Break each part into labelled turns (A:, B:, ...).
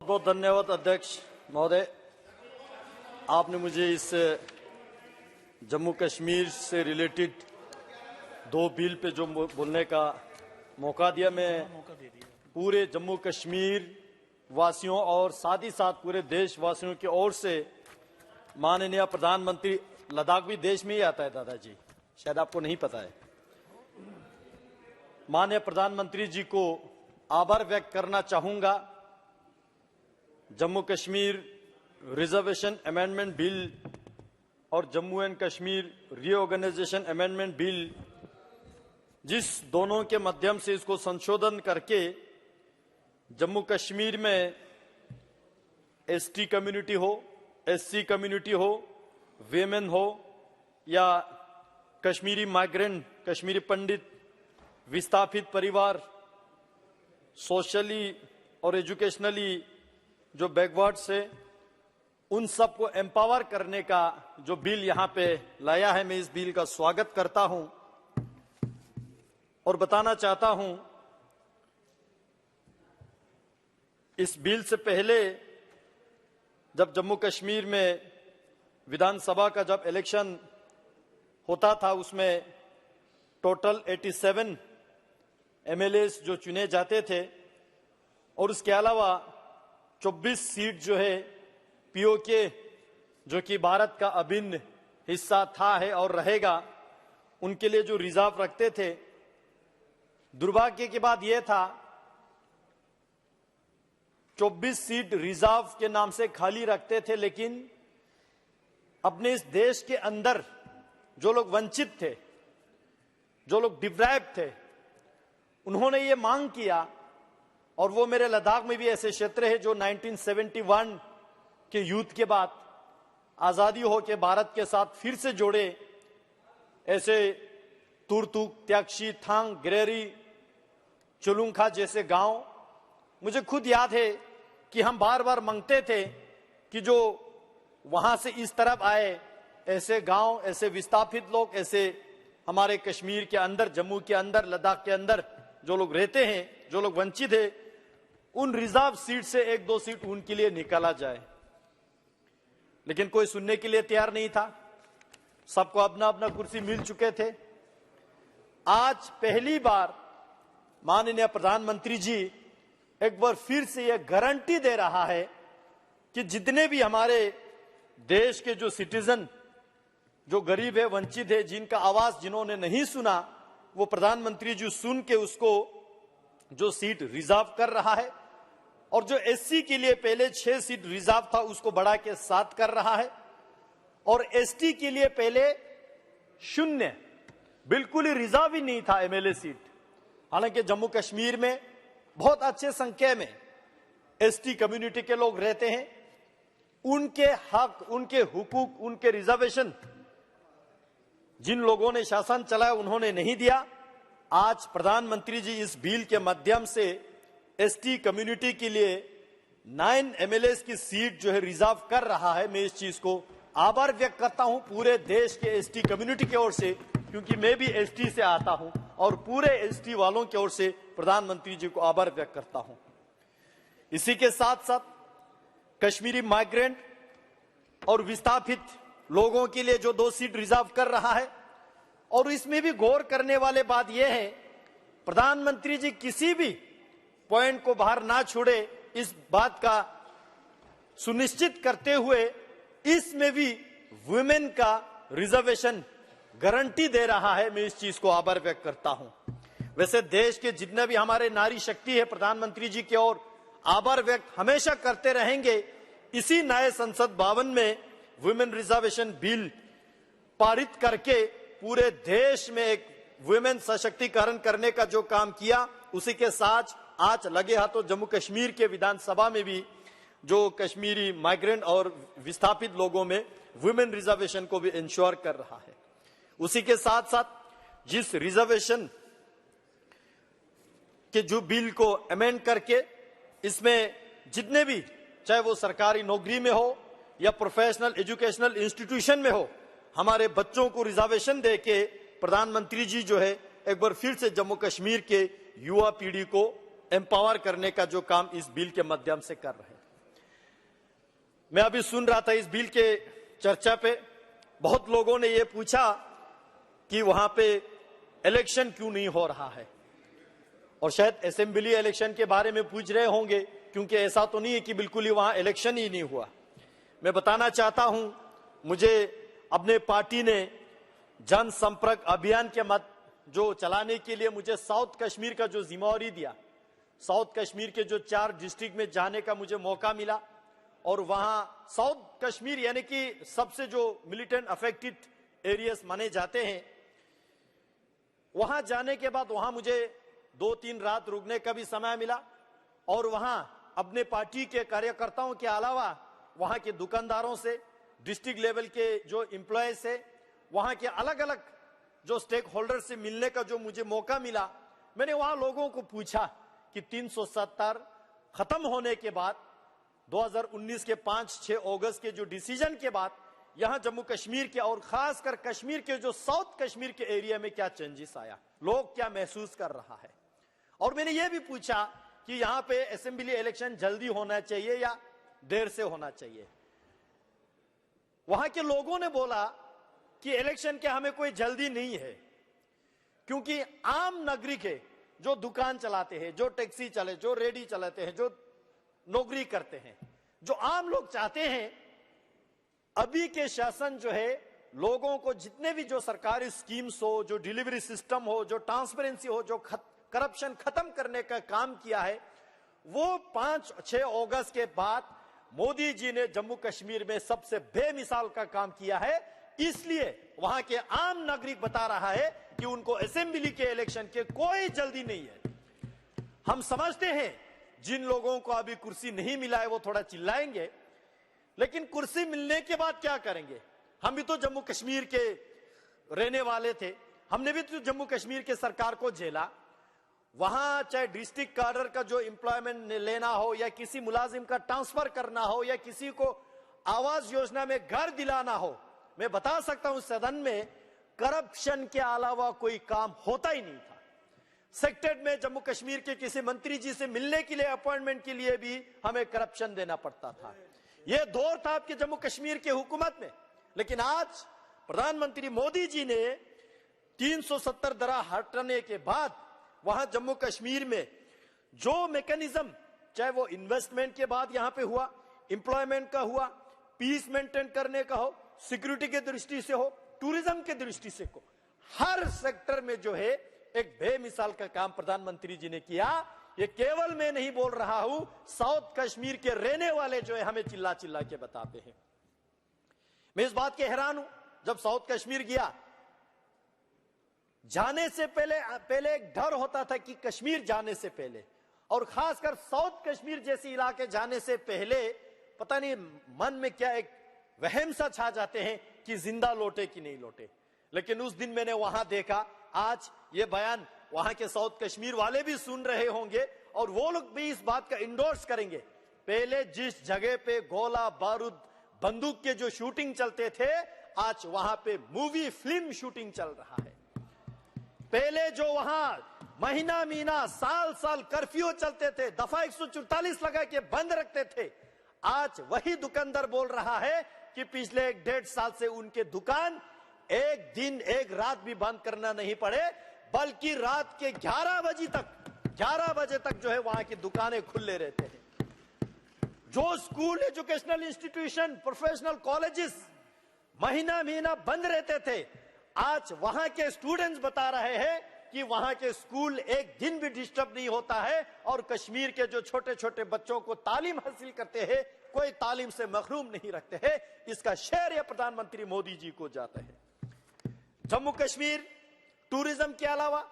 A: बहुत धन्यवाद अध्यक्ष महोदय। आपने मुझे इस जम्मू कश्मीर से रिलेटेड दो बिल पे जो बोलने का मौका दिया। मैं पूरे जम्मू कश्मीर वासियों और साथ ही साथ पूरे देशवासियों की ओर से माननीय प्रधानमंत्री, लद्दाख भी देश में ही आता है दादाजी, शायद आपको नहीं पता है, माननीय प्रधानमंत्री जी को आभार व्यक्त करना चाहूंगा। Jammu Kashmir reservation amendment bill और Jammu and Kashmir reorganisation amendment bill, जिस दोनों के माध्यम से इसको संशोधन करके जम्मू कश्मीर में एसटी कम्युनिटी हो, एससी कम्युनिटी हो, वेमेन हो या कश्मीरी माइग्रेंट, कश्मीरी पंडित, विस्थापित परिवार, सोशली और एजुकेशनली जो बैकवर्ड्स है, उन सबको एम्पावर करने का जो बिल यहां पे लाया है, मैं इस बिल का स्वागत करता हूं और बताना चाहता हूं इस बिल से पहले जब जम्मू कश्मीर में विधानसभा का जब इलेक्शन होता था, उसमें टोटल 87 एमएलएस जो चुने जाते थे और उसके अलावा 24 सीट जो है पीओके, जो कि भारत का अभिन्न हिस्सा था, है और रहेगा, उनके लिए जो रिजर्व रखते थे। दुर्भाग्य की बात यह था 24 सीट रिजर्व के नाम से खाली रखते थे, लेकिन अपने इस देश के अंदर जो लोग वंचित थे, जो लोग डिप्राइव्ड थे, उन्होंने ये मांग किया, और वो मेरे लद्दाख में भी ऐसे क्षेत्र है जो 1971 के युद्ध के बाद आजादी होकर भारत के साथ फिर से जोड़े, ऐसे तुरतुक, त्यागशी, थांग, ग्रेरी, चुलुंखा जैसे गांव। मुझे खुद याद है कि हम बार बार मांगते थे कि जो वहां से इस तरफ आए ऐसे गांव, ऐसे विस्थापित लोग, ऐसे हमारे कश्मीर के अंदर, जम्मू के अंदर, लद्दाख के अंदर जो लोग रहते हैं, जो लोग वंचित है, उन रिजर्व सीट से 1-2 सीट उनके लिए निकाला जाए। लेकिन कोई सुनने के लिए तैयार नहीं था, सबको अपना अपना कुर्सी मिल चुके थे। आज पहली बार माननीय प्रधानमंत्री जी एक बार फिर से यह गारंटी दे रहा है कि जितने भी हमारे देश के जो सिटीजन, जो गरीब है, वंचित है, जिनका आवाज जिन्होंने नहीं सुना, वो प्रधानमंत्री जी सुन के उसको जो सीट रिजर्व कर रहा है, और जो एससी के लिए पहले 6 सीट रिजर्व था उसको बढ़ा के 7 कर रहा है, और एसटी के लिए पहले 0, बिल्कुल ही रिजर्व ही नहीं था एमएलए सीट। हालांकि जम्मू कश्मीर में बहुत अच्छे संख्या में एसटी कम्युनिटी के लोग रहते हैं, उनके हक, उनके हुकूक, उनके रिजर्वेशन जिन लोगों ने शासन चलाया उन्होंने नहीं दिया। आज प्रधानमंत्री जी इस बिल के माध्यम से एसटी कम्युनिटी के लिए 9 एमएलएस की सीट जो है रिजर्व कर रहा है। मैं इस चीज को आभार व्यक्त करता हूं पूरे देश के एसटी कम्युनिटी की ओर से, क्योंकि मैं भी एसटी से आता हूं, और पूरे एसटी वालों की ओर से प्रधानमंत्री जी को आभार व्यक्त करता हूं। इसी के साथ साथ कश्मीरी माइग्रेंट और विस्थापित लोगों के लिए जो 2 सीट रिजर्व कर रहा है, और इसमें भी गौर करने वाले बात यह है, प्रधानमंत्री जी किसी भी पॉइंट को बाहर ना छोड़े, इस बात का सुनिश्चित करते हुए इसमें भी वुमेन का रिजर्वेशन गारंटी दे रहा है। मैं इस चीज को आभार व्यक्त करता हूं। वैसे देश के जितने भी हमारे नारी शक्ति है, प्रधानमंत्री जी की ओर आभार व्यक्त हमेशा करते रहेंगे। इसी नए संसद भवन में वुमेन रिजर्वेशन बिल पारित करके पूरे देश में एक वुमेन सशक्तिकरण करने का जो काम किया, उसी के साथ आज लगे हाथों जम्मू कश्मीर के विधानसभा में भी जो कश्मीरी माइग्रेंट और विस्थापित लोगों में वुमेन रिजर्वेशन को भी इंश्योर कर रहा है। उसी के साथ साथ जिस रिजर्वेशन के जो बिल को अमेंड करके इसमें जितने भी, चाहे वो सरकारी नौकरी में हो या प्रोफेशनल एजुकेशनल इंस्टीट्यूशन में हो, हमारे बच्चों को रिजर्वेशन देके प्रधानमंत्री जी जो है एक बार फिर से जम्मू कश्मीर के युवा पीढ़ी को एम्पावर करने का जो काम इस बिल के माध्यम से कर रहे हैं। मैं अभी सुन रहा था इस बिल के चर्चा पे, बहुत लोगों ने ये पूछा कि वहां पे इलेक्शन क्यों नहीं हो रहा है, और शायद असेंबली इलेक्शन के बारे में पूछ रहे होंगे, क्योंकि ऐसा तो नहीं है कि बिल्कुल ही वहां इलेक्शन ही नहीं हुआ। मैं बताना चाहता हूं, मुझे अपने पार्टी ने जनसंपर्क अभियान के मत जो चलाने के लिए मुझे साउथ कश्मीर का जो जिम्मेवारी दिया, साउथ कश्मीर के जो 4 डिस्ट्रिक्ट में जाने का मुझे मौका मिला, और वहां साउथ कश्मीर यानी कि सबसे जो मिलिटेंट अफेक्टेड एरियाज माने जाते हैं, वहां जाने के बाद वहां मुझे 2-3 रात रुकने का भी समय मिला, और वहां अपने पार्टी के कार्यकर्ताओं के अलावा वहां के दुकानदारों से, डिस्ट्रिक्ट लेवल के जो एम्प्लॉय से, वहां के अलग अलग जो स्टेक होल्डर से मिलने का जो मुझे मौका मिला। मैंने वहां लोगों को पूछा कि 370 खत्म होने के बाद 2019 के 5-6 अगस्त के जो डिसीजन के बाद यहां जम्मू कश्मीर के और खासकर कश्मीर के जो साउथ कश्मीर के एरिया में क्या चेंजेस आया, लोग क्या महसूस कर रहा है। और मैंने ये भी पूछा कि यहां पे असेंबली इलेक्शन जल्दी होना चाहिए या देर से होना चाहिए। वहां के लोगों ने बोला कि इलेक्शन के हमें कोई जल्दी नहीं है, क्योंकि आम नागरिक है जो दुकान चलाते हैं, जो टैक्सी चले, जो रेडी चलाते हैं, जो नौकरी करते हैं, जो आम लोग चाहते हैं अभी के शासन जो है लोगों को जितने भी जो सरकारी स्कीम्स हो, जो डिलीवरी सिस्टम हो, जो ट्रांसपेरेंसी हो, जो करप्शन खत्म करने का काम किया है, वो 5-6 अगस्त के बाद मोदी जी ने जम्मू कश्मीर में सबसे बेमिसाल का काम किया है। इसलिए वहां के आम नागरिक बता रहा है कि उनको असेंबली के इलेक्शन के कोई जल्दी नहीं है। हम समझते हैं जिन लोगों को अभी कुर्सी नहीं मिला है वो थोड़ा चिल्लाएंगे, लेकिन कुर्सी मिलने के बाद क्या करेंगे? हम भी तो जम्मू कश्मीर के रहने वाले थे, हमने भी तो जम्मू कश्मीर के सरकार को झेला। वहां चाहे डिस्ट्रिक्ट कार्डर का जो एम्प्लॉयमेंट लेना हो, या किसी मुलाजिम का ट्रांसफर करना हो, या किसी को आवास योजना में घर दिलाना हो, मैं बता सकता हूं सदन में करप्शन के अलावा कोई काम होता ही नहीं था। सेक्रेटरीट में जम्मू कश्मीर के किसी मंत्री जी से मिलने के लिए, अपॉइंटमेंट के लिए भी हमें करप्शन देना पड़ता था। यह दौर था आपके जम्मू कश्मीर के हुकूमत में। लेकिन आज प्रधानमंत्री मोदी जी ने 370 धारा हटाने के बाद वहां जम्मू कश्मीर में जो मैकेनिज्म, चाहे वो इन्वेस्टमेंट के बाद यहां पे हुआ, एम्प्लॉयमेंट का हुआ, पीस मेंटेन करने का हो, सिक्योरिटी के दृष्टि से हो, टूरिज्म के दृष्टि से हो, हर सेक्टर में जो है एक बेमिसाल का काम प्रधानमंत्री जी ने किया। ये केवल मैं नहीं बोल रहा हूं, साउथ कश्मीर के रहने वाले जो है हमें चिल्ला चिल्ला के बताते हैं। मैं इस बात के हैरान हूं, जब साउथ कश्मीर गया, जाने से पहले एक डर होता था कि कश्मीर जाने से पहले, और खासकर साउथ कश्मीर जैसे इलाके जाने से पहले पता नहीं मन में क्या एक वहम सा छा जाते हैं कि जिंदा लौटे कि नहीं लौटे। लेकिन उस दिन मैंने वहां देखा, आज ये बयान वहां के साउथ कश्मीर वाले भी सुन रहे होंगे, और वो लोग भी इस बात का इंडोर्स करेंगे। पहले जिस जगह पे गोला बारूद बंदूक के जो शूटिंग चलते थे, आज वहां पे मूवी फिल्म शूटिंग चल रहा है। पहले जो वहां महीना साल साल कर्फ्यू चलते थे, दफा 144 लगा के बंद रखते थे, आज वही दुकानदार बोल रहा है कि पिछले 1-1.5 साल से उनके दुकान एक दिन एक रात भी बंद करना नहीं पड़े, बल्कि रात के 11 बजे तक जो है वहां की दुकानें खुले रहते हैं। जो school, educational institution, professional colleges महीना बंद रहते थे, आज वहां के स्टूडेंट्स बता रहे हैं कि वहां के स्कूल एक दिन भी डिस्टर्ब नहीं होता है, और कश्मीर के जो छोटे छोटे बच्चों को तालीम हासिल करते हैं, कोई तालीम से महरूम नहीं रखते हैं। इसका श्रेय प्रधानमंत्री मोदी जी को जाता है। जम्मू कश्मीर टूरिज्म के अलावा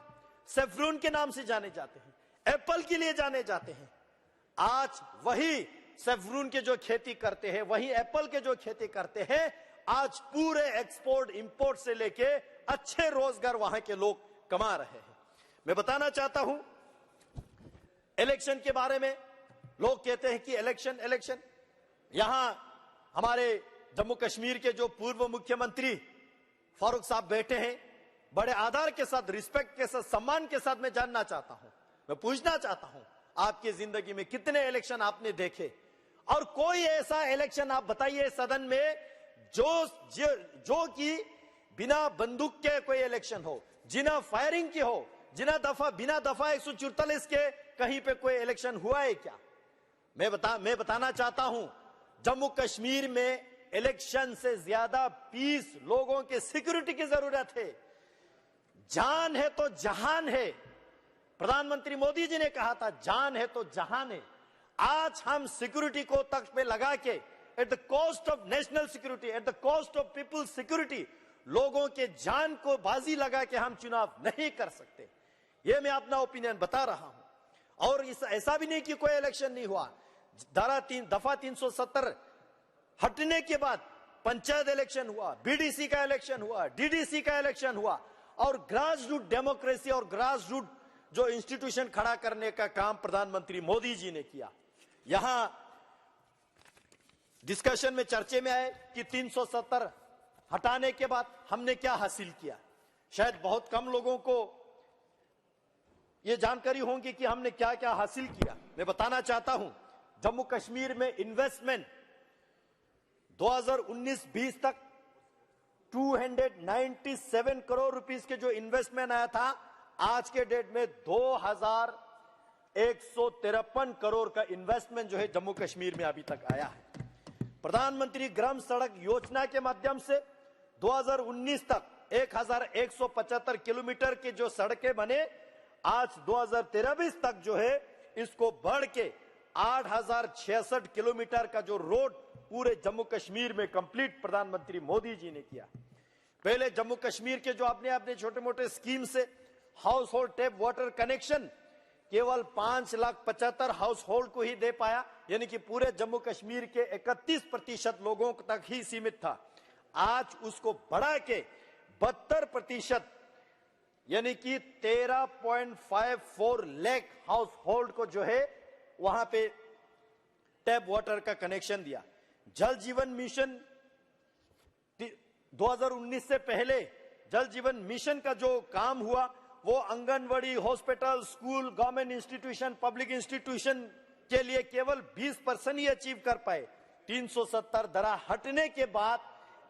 A: सेफ्रून के नाम से जाने जाते हैं, एप्पल के लिए जाने जाते हैं। आज वही सेफ्रून के जो खेती करते हैं, वही एप्पल के जो खेती करते हैं, आज पूरे एक्सपोर्ट इंपोर्ट से लेके अच्छे रोजगार वहां के लोग कमा रहे हैं। मैं बताना चाहता हूं इलेक्शन के बारे में। लोग कहते हैं कि इलेक्शन, यहां हमारे जम्मू कश्मीर के जो पूर्व मुख्यमंत्री फारूक साहब बैठे हैं, बड़े आदर के साथ, रिस्पेक्ट के साथ, सम्मान के साथ मैं जानना चाहता हूं, मैं पूछना चाहता हूं, आपकी जिंदगी में कितने इलेक्शन आपने देखे? और कोई ऐसा इलेक्शन आप बताइए सदन में जो कि बिना बंदूक के कोई इलेक्शन हो, जिना फायरिंग की हो, बिना दफा 144 के कहीं पे कोई इलेक्शन हुआ है क्या? मैं बताना चाहता हूं, जम्मू कश्मीर में इलेक्शन से ज्यादा पीस, लोगों के सिक्योरिटी की जरूरत है। जान है तो जहान है। प्रधानमंत्री मोदी जी ने कहा था, जान है तो जहान है। आज हम सिक्योरिटी को तख्त पे लगा के, at the cost of national security, at the cost of people's security, लोगों के जान को बाजी लगा के हम चुनाव नहीं कर सकते। यह मैं अपना ओपिनियन बता रहा हूं। और ऐसा भी नहीं कि कोई इलेक्शन नहीं हुआ। दफा 370 हटने के बाद पंचायत इलेक्शन हुआ, बीडीसी का इलेक्शन हुआ, डीडीसी का इलेक्शन हुआ, और ग्रास रूट डेमोक्रेसी और ग्रास रूट जो इंस्टीट्यूशन खड़ा करने का काम प्रधानमंत्री मोदी जी ने किया। यहां डिस्कशन में, चर्चे में आए कि 370 हटाने के बाद हमने क्या हासिल किया। शायद बहुत कम लोगों को यह जानकारी होगी कि हमने क्या क्या हासिल किया। मैं बताना चाहता हूं, जम्मू कश्मीर में इन्वेस्टमेंट 2019-20 तक 297 करोड़ रुपीस के जो इन्वेस्टमेंट आया था, आज के डेट में 2153 करोड़ का इन्वेस्टमेंट जो है जम्मू कश्मीर में अभी तक आया है। प्रधानमंत्री ग्राम सड़क योजना के माध्यम से 2019 तक 1175 किलोमीटर के जो सड़कें बने, आज 2023 तक जो है इसको बढ़ के 8066 किलोमीटर का जो रोड पूरे जम्मू कश्मीर में कंप्लीट प्रधानमंत्री मोदी जी ने किया। पहले जम्मू कश्मीर के जो अपने छोटे मोटे स्कीम से house hold tap water connection केवल 5,75,000 हाउस होल्ड को ही दे पाया, यानी कि पूरे जम्मू कश्मीर के 31% लोगों तक ही सीमित था। आज उसको बढ़ा के 72%, यानी कि 13.54 लाख हाउस होल्ड को जो है वहां पे टैप वाटर का कनेक्शन दिया। जल जीवन मिशन 2019 से पहले जल जीवन मिशन का जो काम हुआ वो anganwadi, hospital, school, government institution, public institution के लिए केवल 20% ही अचीव कर पाए। 370 दरा हटने के बाद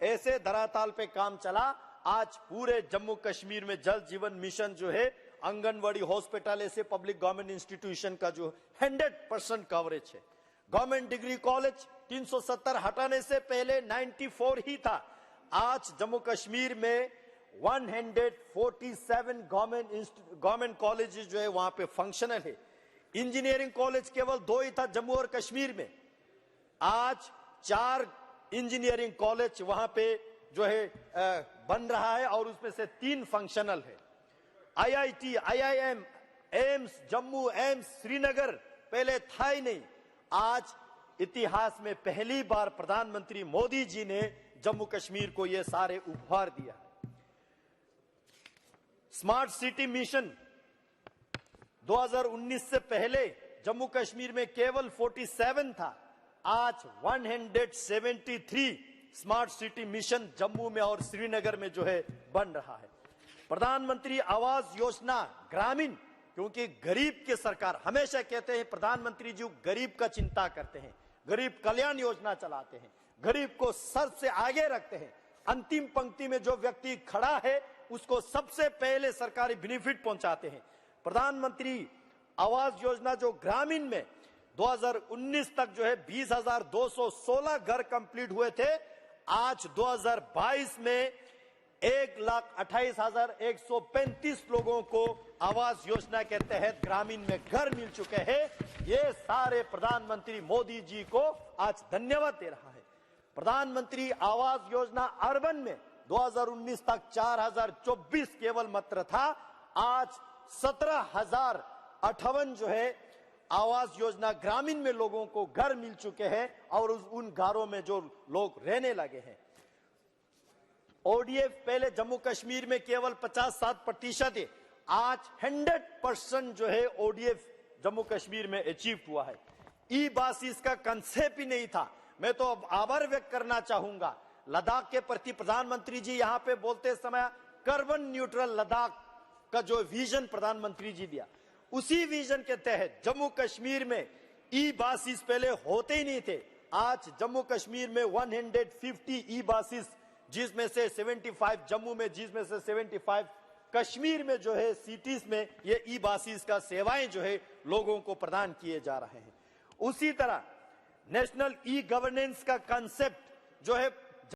A: ऐसे धराताल पे काम चला। आज पूरे जम्मू कश्मीर में जल जीवन मिशन जो है, आंगनवाड़ी, हॉस्पिटल, ऐसे पब्लिक गवर्नमेंट इंस्टीट्यूशन का जो 100% कवरेज है। गवर्नमेंट डिग्री कॉलेज 370 हटाने से पहले 94 ही था। आज जम्मू कश्मीर में 147 गवर्नमेंट कॉलेजेस जो है वहां पे फंक्शनल है। इंजीनियरिंग कॉलेज केवल 2 ही था जम्मू और कश्मीर में, आज 4 इंजीनियरिंग कॉलेज वहां पे जो है बन रहा है और उसमें से 3 फंक्शनल है। IIT, IIM, AIIMS Jammu, AIIMS Srinagar पहले था ही नहीं। आज इतिहास में पहली बार प्रधानमंत्री मोदी जी ने जम्मू कश्मीर को ये सारे उपहार दिया। स्मार्ट सिटी मिशन 2019 से पहले जम्मू कश्मीर में केवल 47 था, आज 173 स्मार्ट सिटी मिशन जम्मू में और श्रीनगर में जो है बन रहा है। प्रधानमंत्री आवास योजना ग्रामीण, क्योंकि गरीब की सरकार, हमेशा कहते हैं प्रधानमंत्री जी गरीब का चिंता करते हैं, गरीब कल्याण योजना चलाते हैं, गरीब को सर से आगे रखते हैं। अंतिम पंक्ति में जो व्यक्ति खड़ा है उसको सबसे पहले सरकारी बेनिफिट पहुंचाते हैं। प्रधानमंत्री आवास योजना जो ग्रामीण में 2019 तक जो है 20,216 घर कंप्लीट हुए थे, आज 2022 में 1,28,135 लोगों को आवास योजना के तहत ग्रामीण में घर मिल चुके हैं। ये सारे प्रधानमंत्री मोदी जी को आज धन्यवाद दे रहा है। प्रधानमंत्री आवास योजना अर्बन में 2019 तक 4,024 केवल मात्र था, आज 17,058 जो है आवास योजना ग्रामीण में लोगों को घर मिल चुके हैं और उन घरों में जो लोग रहने लगे हैं। ओडीएफ पहले जम्मू कश्मीर में केवल 57% है, आज 100% जो है ओडीएफ जम्मू कश्मीर में अचीव हुआ है। ई बास इसका कंसेप्ट ही नहीं था। मैं तो आभार व्यक्त करना चाहूंगा लद्दाख के प्रति। प्रधानमंत्री जी यहां पे बोलते समय कार्बन न्यूट्रल लद्दाख का जो विजन प्रधानमंत्री जी दिया, उसी विजन के तहत जम्मू कश्मीर में ई बासिस पहले होते ही नहीं थे। आज जम्मू कश्मीर में 150 ई बासिस, जिसमें से 75 जम्मू में, जिसमें से 75 कश्मीर में जो है सिटीज में ये ई बासिस का सेवाएं जो है लोगों को प्रदान किए जा रहे हैं। उसी तरह नेशनल ई गवर्नेंस का कंसेप्ट जो है